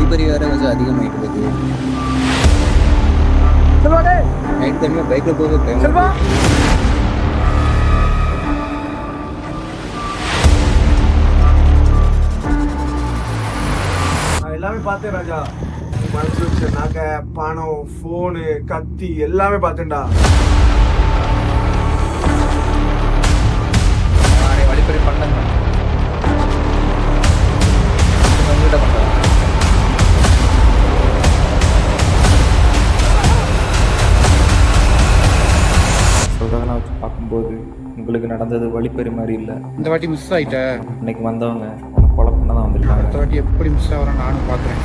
வழிப்பறி வேற கொஞ்சம் அதிகமாயிட்டு இருக்கு. நைட் டைம்ல பைக்ல போக பயமா இருக்கு. எல்லாமே பார்த்தேன் ராஜா. மனசு வச்ச நகை, பணம், போனு, கத்தி எல்லாமே பார்த்தேன்டா. வழிப்பறி பண்ணங்க உங்ககிட்ட பண்றேன். சொல்கிறதெல்லாம் வச்சு பார்க்கும்போது உங்களுக்கு நடந்தது வழிப்பறி மாதிரி இல்லை. இந்த வாட்டி மிஸ் ஆகிட்ட. இன்னைக்கு வந்தவங்க உனக்கு கொலை பண்ண தான் வந்திருக்காங்க. அடுத்த வாட்டி எப்படி மிஸ் ஆகிறேன் நானும் பார்க்குறேன்.